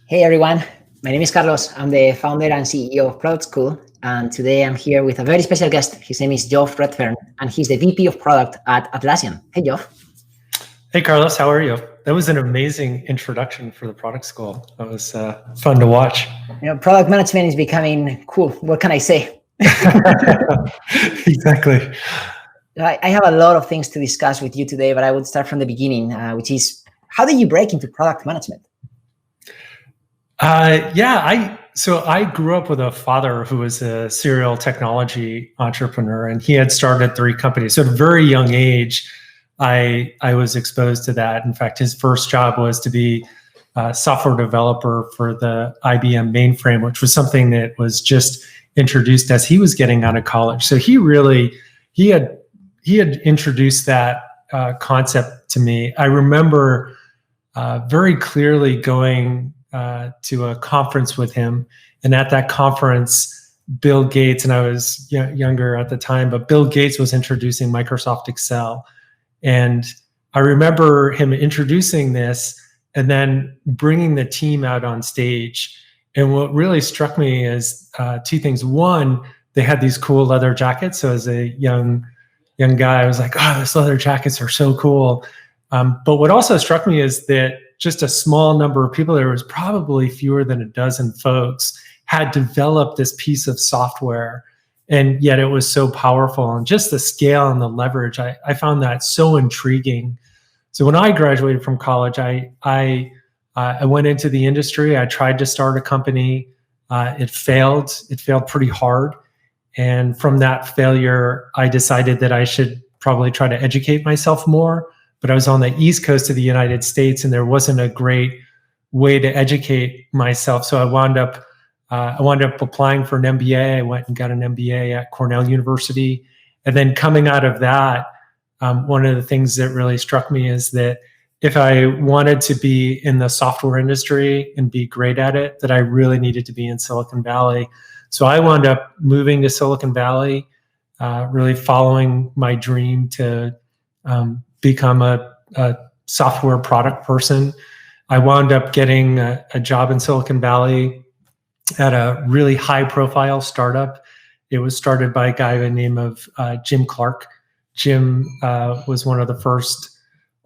Hey everyone, my name is Carlos. I'm the founder and CEO of Product School, and today I'm here with a very special guest. His name is Joff Redfern, and he's the VP of Product at Atlassian. Hey Joff. Hey Carlos, how are you? That was an amazing introduction for the product school. That was fun to watch. Product management is becoming cool. What can I say? Exactly. I have a lot of things to discuss with you today, but I would start from the beginning, which is how did you break into product management? So I grew up with a father who was a serial technology entrepreneur, and he had started 3 companies. So at a very young age, I was exposed to that. In fact, his first job was to be a software developer for the IBM mainframe, which was something that was just introduced as he was getting out of college. So he had introduced that concept to me. I remember very clearly going to a conference with him, and at that conference, Bill Gates, and I was younger at the time, but Bill Gates was introducing Microsoft Excel. And I remember him introducing this and then bringing the team out on stage. And what really struck me is 2 things. One, they had these cool leather jackets. So as a young guy, I was like, oh, those leather jackets are so cool. But what also struck me is that just a small number of people, there was probably fewer than a dozen folks, had developed this piece of software. And yet it was so powerful, and just the scale and the leverage. I found that so intriguing. So when I graduated from college, I went into the industry. I tried to start a company. It failed. It failed pretty hard. And from that failure, I decided that I should probably try to educate myself more. But I was on the East Coast of the United States, and there wasn't a great way to educate myself. So I wound up applying for an MBA. I went and got an MBA at Cornell University. And then coming out of that, one of the things that really struck me is that if I wanted to be in the software industry and be great at it, that I really needed to be in Silicon Valley. So I wound up moving to Silicon Valley, really following my dream to become a software product person. I wound up getting a job in Silicon Valley at a really high-profile startup. It was started by a guy by the name of Jim Clark. Jim was one of the first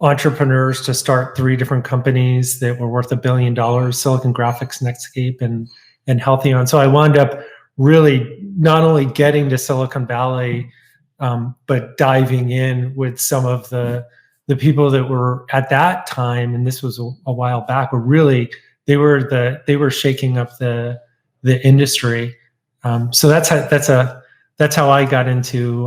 entrepreneurs to start 3 different companies that were worth $1 billion: Silicon Graphics, Netscape, and Healthion. So I wound up really not only getting to Silicon Valley, but diving in with some of the people that were at that time, and this was a while back, were really they were shaking up the industry. So that's how I got into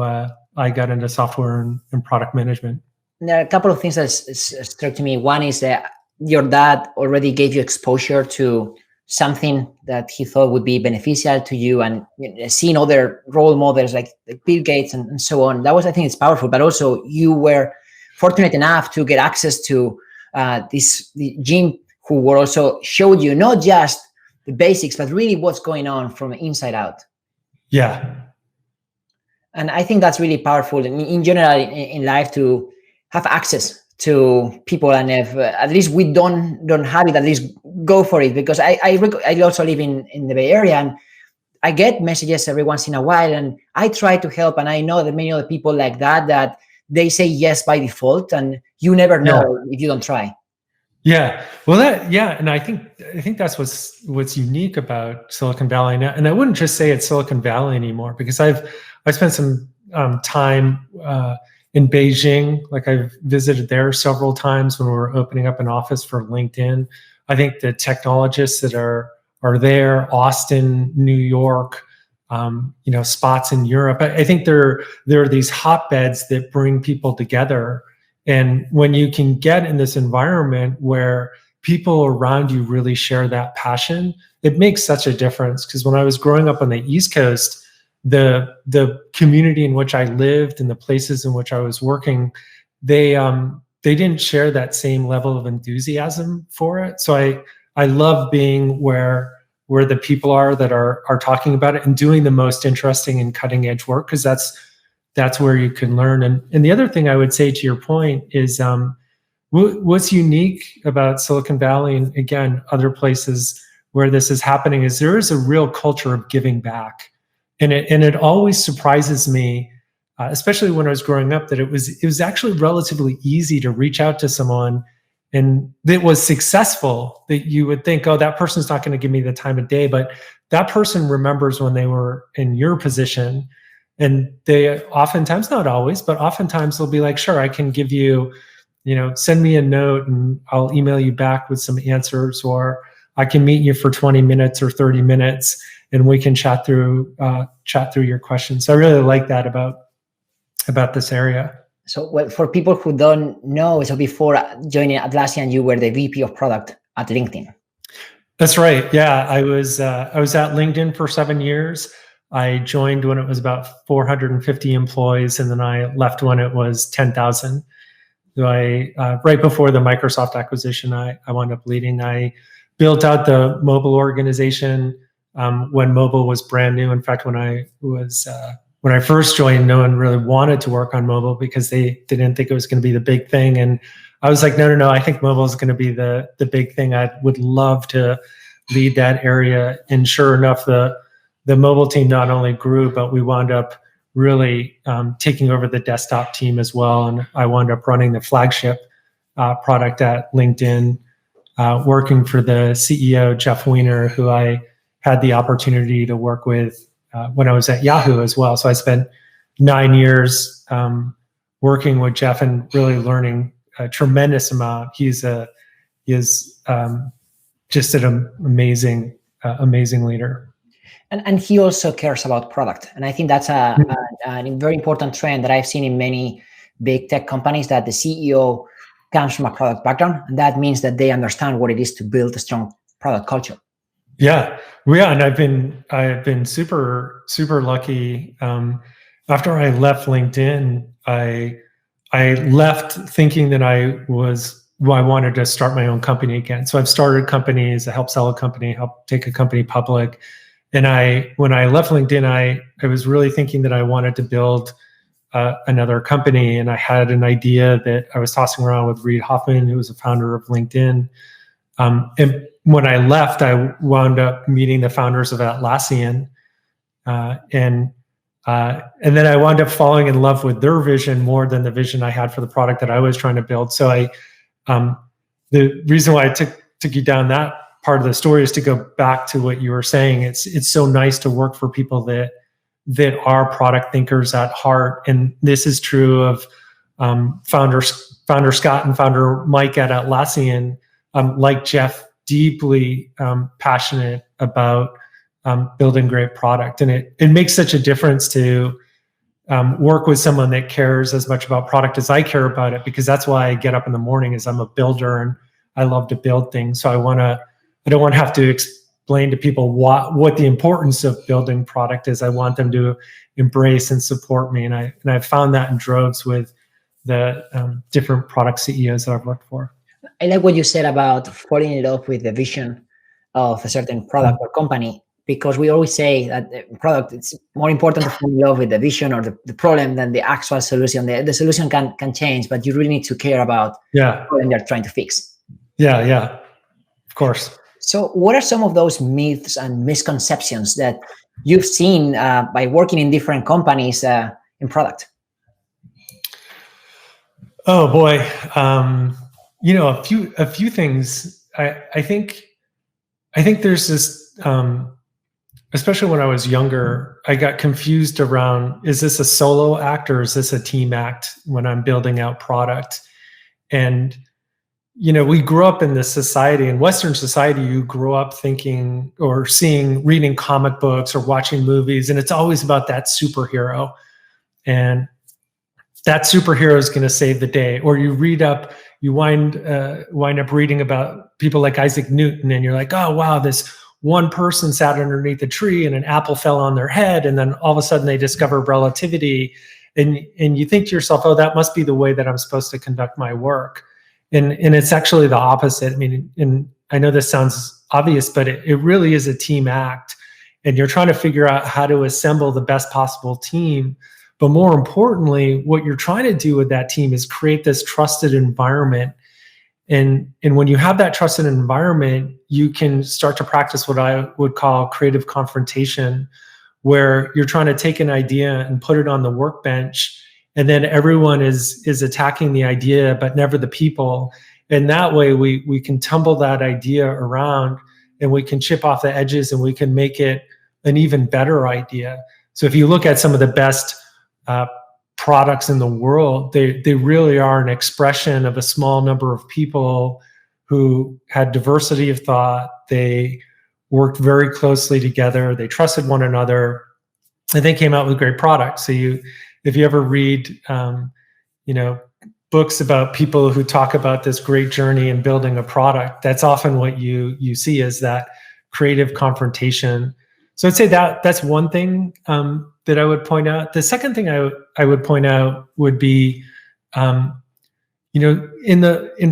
software and product management. There are a couple of things that struck to me. One is that your dad already gave you exposure to something that he thought would be beneficial to you, and seeing other role models like Bill Gates and so on. That was, I think, it's powerful. But also, you were fortunate enough to get access to the Jim, who were also showed you not just the basics, but really what's going on from inside out. Yeah. And I think that's really powerful in general in life, to have access to people, and if at least we don't have it, at least go for it. Because I also live in the Bay Area, and I get messages every once in a while, and I try to help. And I know that many other people like that they say yes by default, and you never know if you don't try. Yeah, well, and I think that's what's unique about Silicon Valley, and I wouldn't just say it's Silicon Valley anymore, because I spent some time in Beijing. Like, I've visited there several times when we were opening up an office for LinkedIn. I think the technologists that are there, Austin, New York, spots in Europe. I think there are these hotbeds that bring people together. And when you can get in this environment where people around you really share that passion, it makes such a difference. Because when I was growing up on the East Coast, the community in which I lived and the places in which I was working, they didn't share that same level of enthusiasm for it. So I love being where the people are that are talking about it and doing the most interesting and cutting edge work, because that's where you can learn. And the other thing I would say to your point is what's unique about Silicon Valley, and again, other places where this is happening, is there is a real culture of giving back. And it always surprises me, especially when I was growing up, that it was actually relatively easy to reach out to someone and that was successful, that you would think, oh, that person's not going to give me the time of day, but that person remembers when they were in your position. And they oftentimes, not always, but oftentimes they'll be like, sure, I can give you, send me a note and I'll email you back with some answers, or I can meet you for 20 minutes or 30 minutes and we can chat through your questions. So I really like that about this area. So, well, for people who don't know, so before joining Atlassian, you were the VP of product at LinkedIn. That's right. Yeah, I was at LinkedIn for 7 years. I joined when it was about 450 employees, and then I left when it was 10,000. So right before the Microsoft acquisition, I wound up leading. I built out the mobile organization when mobile was brand new. In fact, when I first joined, no one really wanted to work on mobile because they didn't think it was going to be the big thing. And I was like, no, I think mobile is going to be the big thing. I would love to lead that area. And sure enough, the mobile team not only grew, but we wound up really taking over the desktop team as well. And I wound up running the flagship product at LinkedIn, working for the CEO, Jeff Weiner, who I had the opportunity to work with when I was at Yahoo as well. So I spent 9 years working with Jeff and really learning a tremendous amount. He is just an amazing leader. And he also cares about product. And I think that's a very important trend that I've seen in many big tech companies, that the CEO comes from a product background. And that means that they understand what it is to build a strong product culture. Yeah. And I've been super, super lucky. After I left LinkedIn, I left thinking that I wanted to start my own company again. So I've started companies, I helped sell a company, helped take a company public. And when I left LinkedIn, I was really thinking that I wanted to build another company. And I had an idea that I was tossing around with Reid Hoffman, who was the founder of LinkedIn. And when I left, I wound up meeting the founders of Atlassian. And then I wound up falling in love with their vision more than the vision I had for the product that I was trying to build. So the reason why I took you down that part of the story is to go back to what you were saying. It's so nice to work for people that are product thinkers at heart. And this is true of founder Scott and founder Mike at Atlassian, like Jeff, deeply passionate about building great product. And it makes such a difference to work with someone that cares as much about product as I care about it, because that's why I get up in the morning, is I'm a builder and I love to build things. So I don't want to have to explain to people what the importance of building product is. I want them to embrace and support me. And I've found that in droves with the different product CEOs that I've worked for. I like what you said about falling in love with the vision of a certain product or company, because we always say that the product, it's more important to fall in love with the vision or the problem than the actual solution. The solution can change, but you really need to care about the problem you're trying to fix. Yeah, of course. So what are some of those myths and misconceptions that you've seen by working in different companies in product? Oh boy. A few things. I think there's this, especially when I was younger, I got confused around, is this a solo act or is this a team act when I'm building out product? And we grew up in this society, in Western society, you grew up thinking or reading comic books or watching movies, and it's always about that superhero. And that superhero is going to save the day. Or you wind up reading about people like Isaac Newton, and you're like, oh, wow, this one person sat underneath a tree and an apple fell on their head, and then all of a sudden they discover relativity. And you think to yourself, oh, that must be the way that I'm supposed to conduct my work. And it's actually the opposite. I mean, and I know this sounds obvious, but it really is a team act. And you're trying to figure out how to assemble the best possible team. But more importantly, what you're trying to do with that team is create this trusted environment And when you have that trusted environment, you can start to practice what I would call creative confrontation, where you're trying to take an idea and put it on the workbench, and then everyone is attacking the idea, but never the people. And that way we can tumble that idea around, and we can chip off the edges, and we can make it an even better idea. So if you look at some of the best products in the world, they really are an expression of a small number of people who had diversity of thought. They worked very closely together. They trusted one another, and they came out with great products. So if you ever read, books about people who talk about this great journey in building a product, that's often what you see is that creative confrontation. So I'd say that's one thing that I would point out. The second thing I would point out would be, in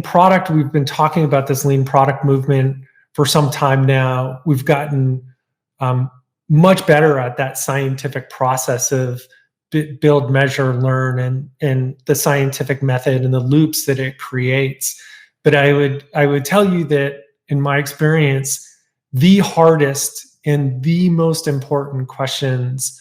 product, we've been talking about this lean product movement for some time now. We've gotten much better at that scientific process of build, measure, learn, and the scientific method and the loops that it creates. But I would tell you that in my experience, the hardest and the most important questions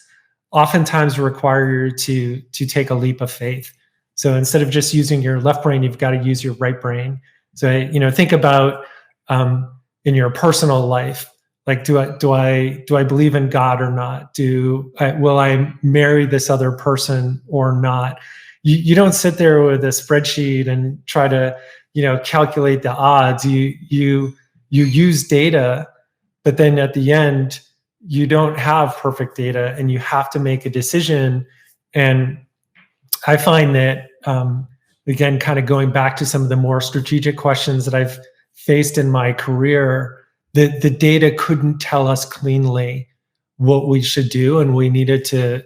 oftentimes require you to take a leap of faith. So instead of just using your left brain, you've got to use your right brain. So think about in your personal life, like do I believe in God or not? Will I marry this other person or not? You don't sit there with a spreadsheet and try to calculate the odds. You use data, but then at the end, you don't have perfect data, and you have to make a decision. And I find that, again, kind of going back to some of the more strategic questions that I've faced in my career, the data couldn't tell us cleanly what we should do, and we needed to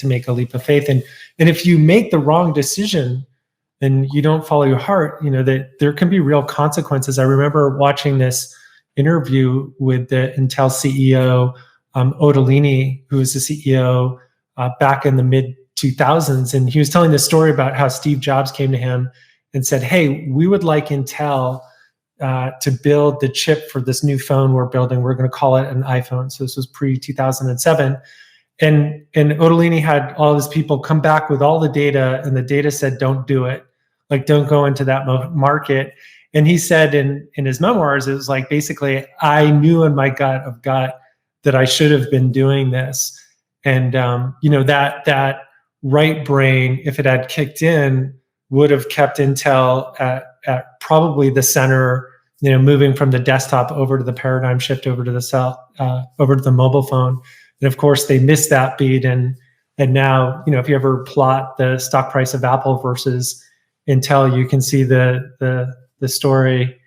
make a leap of faith. And if you make the wrong decision and you don't follow your heart, that there can be real consequences. I remember watching this interview with the Intel CEO, Ottolini, who was the CEO back in the mid 2000s. And he was telling this story about how Steve Jobs came to him and said, "Hey, we would like Intel to build the chip for this new phone we're building. We're going to call it an iPhone." So this was pre-2007. And Ottolini had all his people come back with all the data, and the data said, "Don't do it. Like, don't go into that market." And he said in his memoirs, it was like, basically, I knew in my gut that I should have been doing this. And, that right brain, if it had kicked in, would have kept Intel at probably the center, moving from the desktop over to the paradigm shift, over to the mobile phone. And of course, they missed that beat. And now, if you ever plot the stock price of Apple versus Intel, you can see the story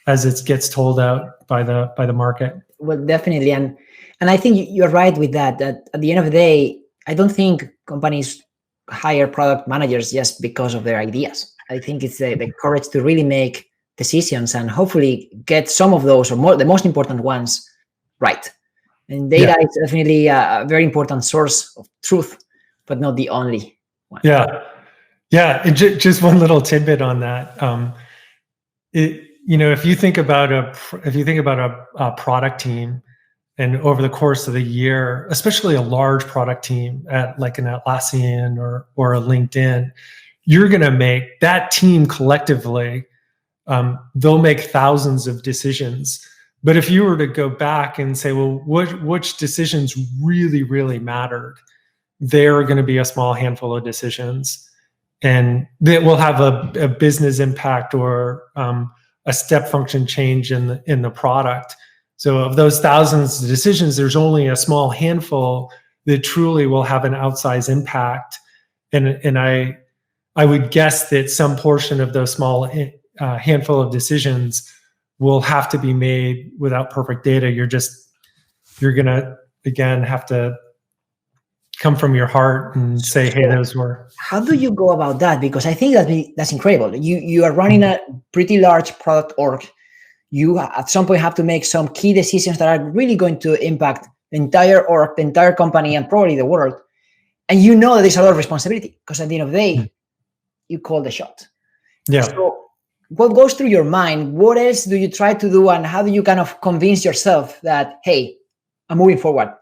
as it gets told out by the market. Well, definitely, and I think you're right with that. That at the end of the day, I don't think companies hire product managers just because of their ideas. I think it's the courage to really make decisions and hopefully get some of those, or the most important ones, right. And data is definitely a very important source of truth, but not the only one. Yeah. And just one little tidbit on that. If you think about a product team, and over the course of the year, especially a large product team at like an Atlassian or a LinkedIn, you're going to make that team collectively. They'll make thousands of decisions. But if you were to go back and say, well, which decisions really, really mattered, there are going to be a small handful of decisions, and that will have a business impact or a step function change in the product. So of those thousands of decisions, there's only a small handful that truly will have an outsized impact. And I would guess that some portion of those small handful of decisions will have to be made without perfect data. You're gonna, again, have to come from your heart and say, hey, those were. How do you go about that? Because I think that's incredible. You are running a pretty large product org. You at some point have to make some key decisions that are really going to impact the entire org, the entire company, and probably the world. And that there's a lot of responsibility because at the end of the day, you call the shot. Yeah. So what goes through your mind? What else do you try to do, and how do you kind of convince yourself that, hey, I'm moving forward?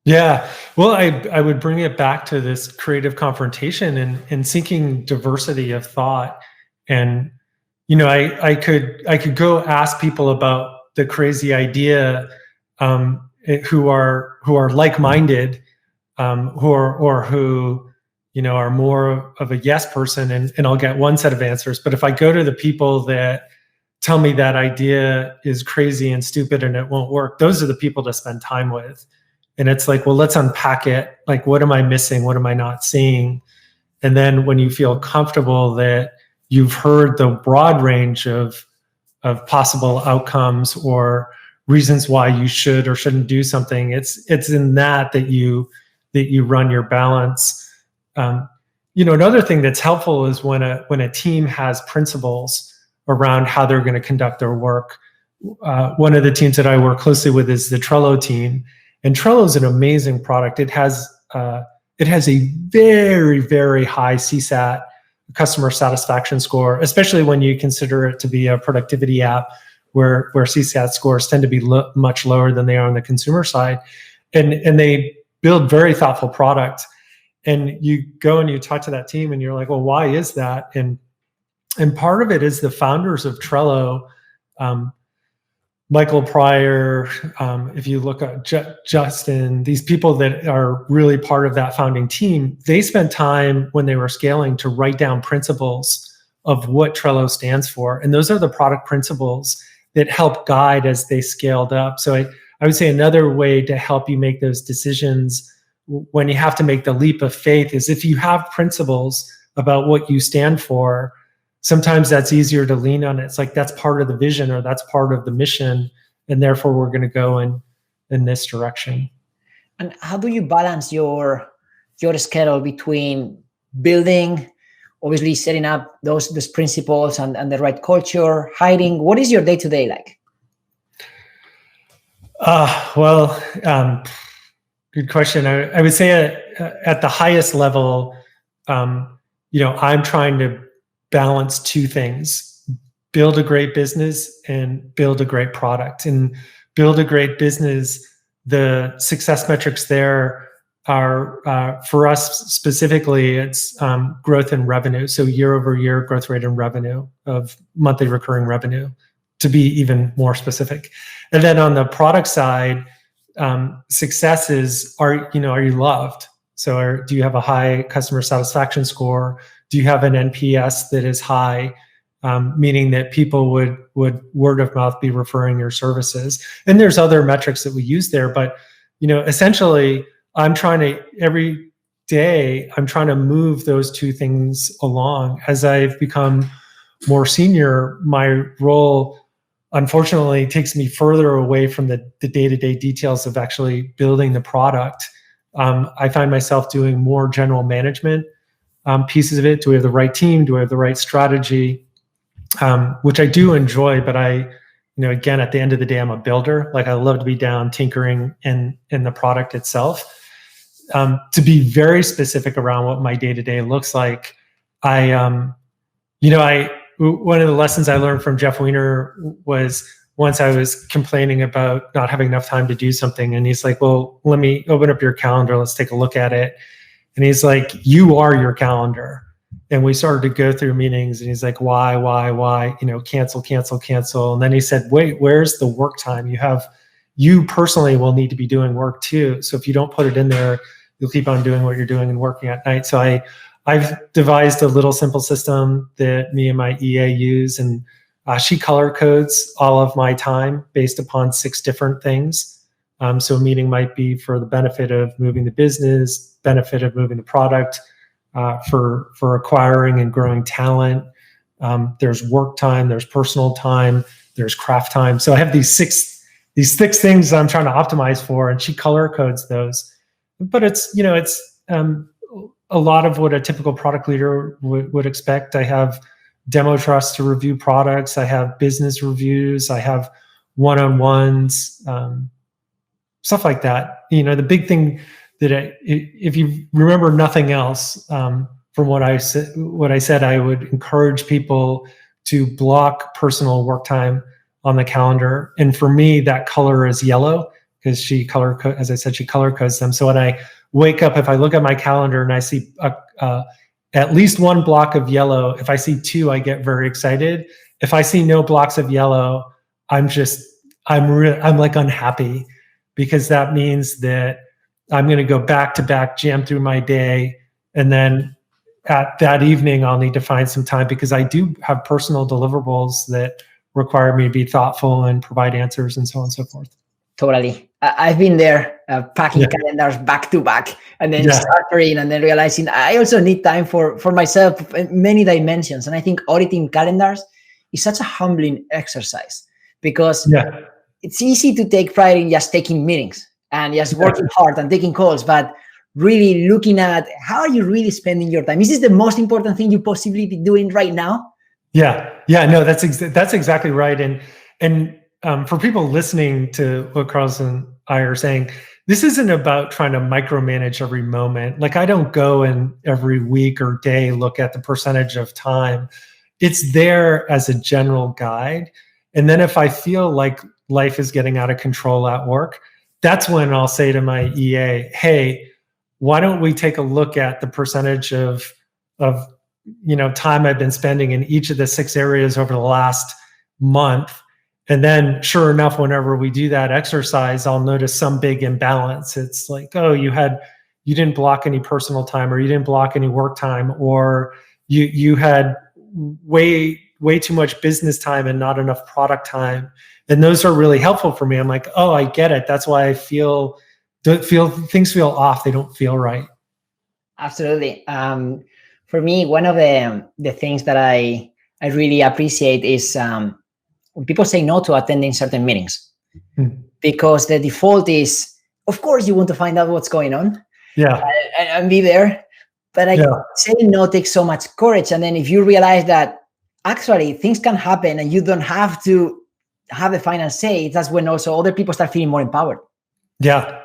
Yeah, well, I would bring it back to this creative confrontation and seeking diversity of thought. And I could go ask people about the crazy idea, who are like-minded, who are more of a yes person, and I'll get one set of answers. But if I go to the people that tell me that idea is crazy and stupid and it won't work, those are the people to spend time with. And it's like, well, let's unpack it. Like, what am I missing? What am I not seeing? And then when you feel comfortable that you've heard the broad range of possible outcomes or reasons why you should or shouldn't do something, it's in that you run your balance. Another thing that's helpful is when a team has principles around how they're going to conduct their work. One of the teams that I work closely with is the Trello team. And Trello is an amazing product. It has a very, very high CSAT, customer satisfaction score, especially when you consider it to be a productivity app where CSAT scores tend to be much lower than they are on the consumer side. And they build very thoughtful product. And you go and you talk to that team and you're like, well, why is that? And part of it is the founders of Trello, Michael Pryor, if you look at Justin, these people that are really part of that founding team, they spent time when they were scaling to write down principles of what Trello stands for. And those are the product principles that help guide as they scaled up. So I would say another way to help you make those decisions when you have to make the leap of faith is if you have principles about what you stand for, sometimes that's easier to lean on. It's like, that's part of the vision or that's part of the mission, and therefore we're going to go in this direction. And how do you balance your schedule between building, obviously setting up those principles and the right culture, hiring? What is your day-to-day like? Good question. I would say at the highest level, I'm trying to balance two things: build a great business and build a great product. And build a great business, the success metrics there are, for us specifically, it's growth in revenue. So year-over-year growth rate in revenue of monthly recurring revenue, to be even more specific. And then on the product side, success is, are you loved? So do you have a high customer satisfaction score? Do you have an NPS that is high, meaning that people would word of mouth be referring your services? And there's other metrics that we use there, but essentially, every day I'm trying to move those two things along. As I've become more senior, my role unfortunately takes me further away from the day-to-day details of actually building the product. I find myself doing more general management pieces of it. Do we have the right team? Do I have the right strategy? Which I do enjoy, but again, at the end of the day, I'm a builder. Like, I love to be down tinkering in the product itself. To be very specific around what my day-to-day looks like, one of the lessons I learned from Jeff Weiner was, once I was complaining about not having enough time to do something, and he's like, well, let me open up your calendar. Let's take a look at it. And he's like, you are your calendar. And we started to go through meetings, and he's like, why, cancel. And then he said, wait, where's the work time? You personally will need to be doing work too. So if you don't put it in there, you'll keep on doing what you're doing and working at night. So I've devised a little simple system that me and my EA use, and she color codes all of my time based upon 6 different things. So a meeting might be for the benefit of moving the business, benefit of moving the product, for acquiring and growing talent. There's work time, there's personal time, there's craft time. So I have these six things I'm trying to optimize for, and she color codes those. But it's a lot of what a typical product leader would expect. I have demo trusts to review products. I have business reviews. I have one-on-ones, stuff like that. The big thing that if you remember nothing else from what I said, I would encourage people to block personal work time on the calendar. And for me, that color is yellow because as I said, she color codes them. So when I wake up, if I look at my calendar and I see at least one block of yellow, if I see two, I get very excited. If I see no blocks of yellow, I'm like unhappy, because that means that I'm going to go back to back, jam through my day. And then at that evening, I'll need to find some time, because I do have personal deliverables that require me to be thoughtful and provide answers and so on and so forth. Totally. I've been there, packing calendars back to back, and then starting and then realizing I also need time for myself in many dimensions. And I think auditing calendars is such a humbling exercise, because it's easy to take pride in just taking meetings and just working hard and taking calls, but really looking at how are you really spending your time? Is this the most important thing you possibly be doing right now? No, that's exactly right. And for people listening to what Carlos and I are saying, this isn't about trying to micromanage every moment. Like, I don't go and every week or day look at the percentage of time. It's there as a general guide. And then if I feel like life is getting out of control at work, that's when I'll say to my EA, hey, why don't we take a look at the percentage of time I've been spending in each of the 6 areas over the last month. And then sure enough, whenever we do that exercise, I'll notice some big imbalance. It's like, oh, you didn't block any personal time, or you didn't block any work time, or you had way too much business time and not enough product time. And those are really helpful for me. I'm like, oh, I get it. That's why things feel off. They don't feel right. Absolutely. For me, one of the things that I really appreciate is when people say no to attending certain meetings, because the default is, of course, you want to find out what's going on, and be there. But saying no takes so much courage. And then if you realize that actually things can happen and you don't have to have the final say, that's when also other people start feeling more empowered. Yeah,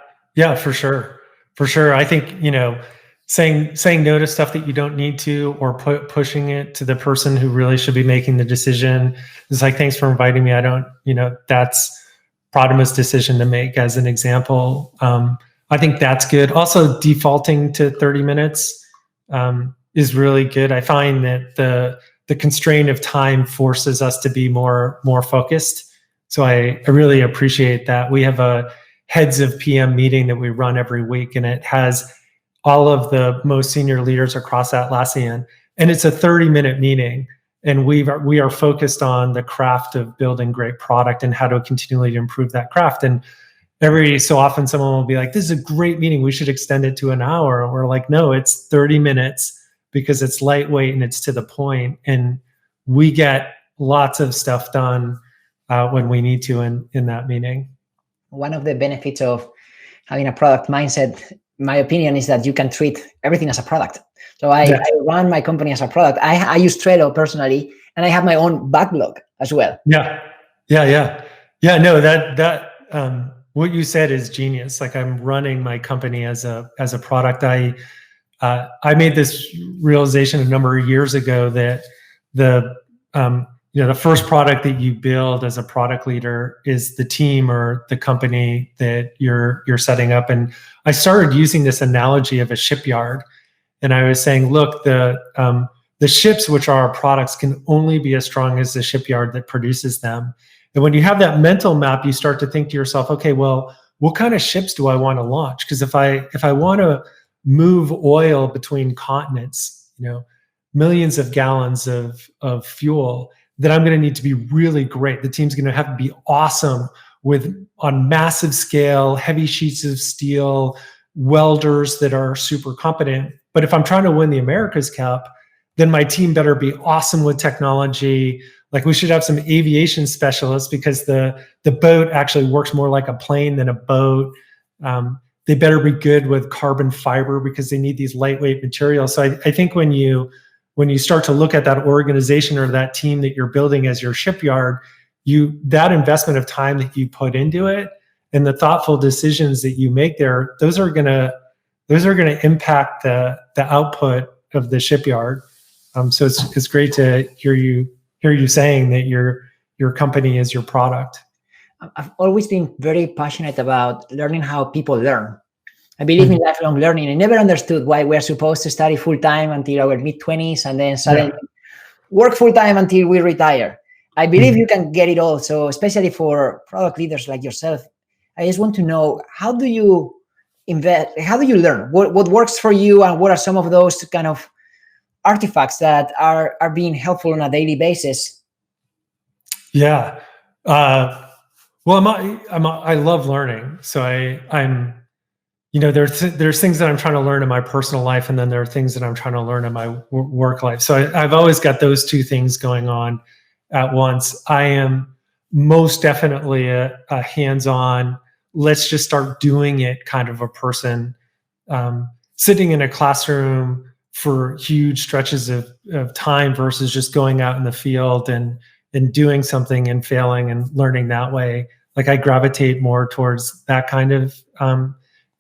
for sure. I think, saying no to stuff that you don't need to, or pushing it to the person who really should be making the decision. It's like, thanks for inviting me. That's Pradama's decision to make, as an example. I think that's good. Also, defaulting to 30 minutes is really good. I find that the constraint of time forces us to be more focused. So I really appreciate that. We have a heads of PM meeting that we run every week, and it has all of the most senior leaders across Atlassian. And it's a 30-minute meeting. And we are focused on the craft of building great product and how to continually improve that craft. And every so often someone will be like, this is a great meeting, we should extend it to an hour. And we're like, no, it's 30 minutes because it's lightweight and it's to the point. And we get lots of stuff done when we need to in that meeting. One of the benefits of having a product mindset, my opinion, is that you can treat everything as a product. So I run my company as a product. I use Trello personally, and I have my own backlog as well. Yeah. No, that what you said is genius. Like, I'm running my company as a product. I made this realization a number of years ago that the first product that you build as a product leader is the team or the company that you're setting up. And I started using this analogy of a shipyard. And I was saying, look, the ships, which are our products, can only be as strong as the shipyard that produces them. And when you have that mental map, you start to think to yourself, okay, well, what kind of ships do I want to launch? Because if I want to move oil between continents, millions of gallons of fuel, then I'm going to need to be really great. The team's going to have to be awesome on massive scale, heavy sheets of steel, welders that are super competent. But if I'm trying to win the America's Cup, then my team better be awesome with technology. Like, we should have some aviation specialists, because the boat actually works more like a plane than a boat. They better be good with carbon fiber, because they need these lightweight materials. So I think when you start to look at that organization or that team that you're building as your shipyard, that investment of time that you put into it and the thoughtful decisions that you make there, those are gonna impact the output of the shipyard. So it's great to hear you hear you saying that your company is your product. I've always been very passionate about learning how people learn. I believe in lifelong learning. I never understood why we're supposed to study full-time until our mid-20s and then suddenly work full-time until we retire. I believe you can get it all. So especially for product leaders like yourself, I just want to know, how do you invest? How do you learn? What works for you, and what are some of those kind of artifacts that are being helpful on a daily basis? Yeah. Well, I love learning. So I'm, there's things that I'm trying to learn in my personal life, and then there are things that I'm trying to learn in my work life. So I've always got those two things going on at once. I am most definitely a hands-on, let's just start doing it kind of a person. Sitting in a classroom for huge stretches of time versus just going out in the field and doing something and failing and learning that way. Like, I gravitate more towards that kind of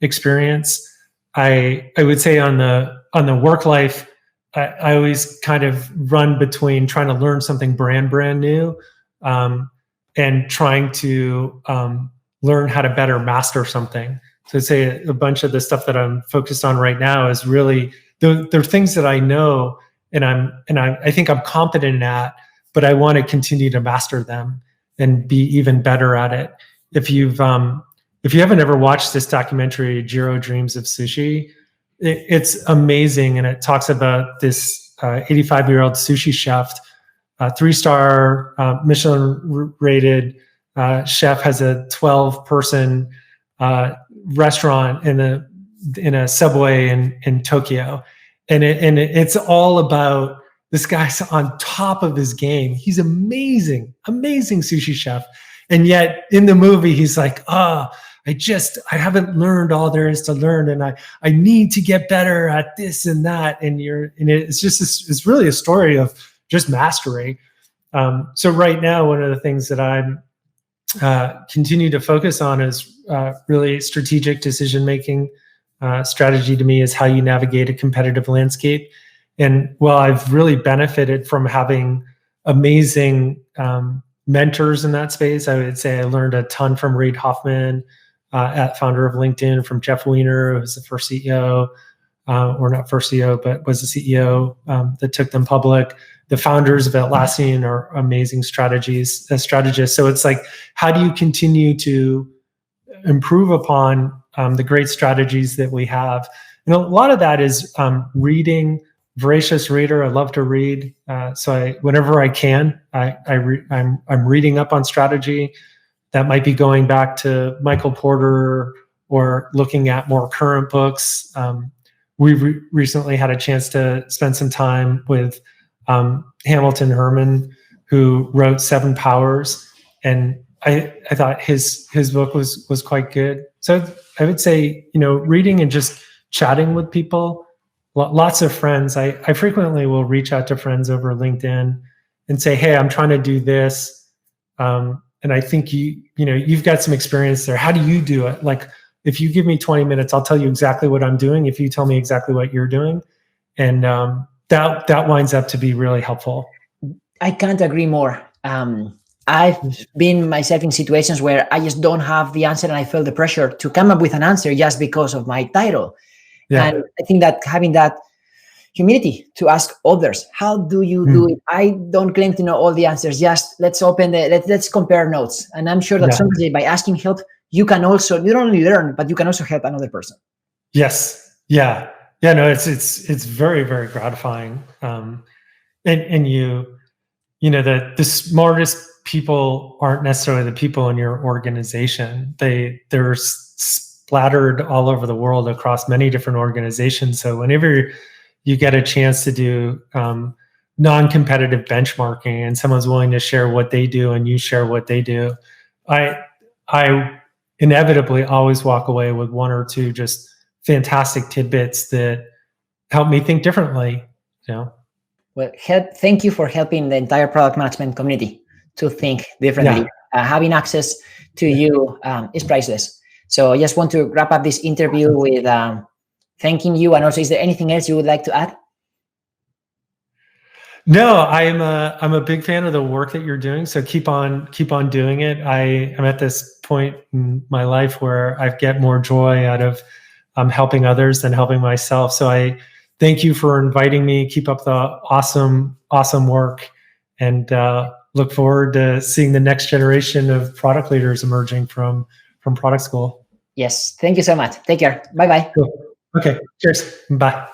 experience. I would say on the work life, I always kind of run between trying to learn something brand new and trying to learn how to better master something. So I'd say a bunch of the stuff that I'm focused on right now is really, there are things that I know and I think I'm competent at, but I want to continue to master them and be even better at it. If you haven't ever watched this documentary, Jiro Dreams of Sushi, it's amazing. And it talks about this 85-year-old sushi chef, 3-star Michelin rated chef, has a 12-person restaurant in a subway in Tokyo. And it's all about, this guy's on top of his game. He's amazing sushi chef. And yet in the movie, he's like, I haven't learned all there is to learn. And I need to get better at this and that. And it's really a story of just mastery. So right now, one of the things that I'm continue to focus on is really strategic decision-making. Strategy to me is how you navigate a competitive landscape. And while I've really benefited from having amazing mentors in that space, I would say I learned a ton from Reid Hoffman, founder of LinkedIn, from Jeff Weiner, who was the first CEO, or not first CEO, but was the CEO that took them public. The founders of Atlassian are amazing strategists. So it's like, how do you continue to improve upon the great strategies that we have? And a lot of that is reading. Voracious reader. I love to read. So whenever I can, I'm reading up on strategy. That might be going back to Michael Porter or looking at more current books. We recently had a chance to spend some time with Hamilton Herman, who wrote 7 Powers, and I thought his book was quite good. So I would say, reading and just chatting with people. Lots of friends. I frequently will reach out to friends over LinkedIn and say, hey, I'm trying to do this. And I think you've got some experience there. How do you do it? Like, if you give me 20 minutes, I'll tell you exactly what I'm doing. If you tell me exactly what you're doing. And that winds up to be really helpful. I can't agree more. I've been myself in situations where I just don't have the answer, and I feel the pressure to come up with an answer just because of my title. Yeah. And I think that having that humility to ask others, how do you do it? I don't claim to know all the answers. Just let's compare notes. And I'm sure that someday, by asking help, you can also not only learn, but you can also help another person. Yes. Yeah. Yeah. No, it's very, very gratifying. And the smartest people aren't necessarily the people in your organization. They're splattered all over the world across many different organizations. So whenever you get a chance to do non-competitive benchmarking and someone's willing to share what they do and you share what they do, I inevitably always walk away with 1 or 2 just fantastic tidbits that help me think differently. Well, thank you for helping the entire product management community to think differently. Having access to you is priceless. So I just want to wrap up this interview with thanking you. And also, is there anything else you would like to add? No, I'm a big fan of the work that you're doing. So keep on doing it. I am at this point in my life where I get more joy out of helping others than helping myself. So I thank you for inviting me. Keep up the awesome work, and look forward to seeing the next generation of product leaders emerging from product school. Yes, thank you so much. Take care. Bye bye. Cool. Okay, cheers. Bye.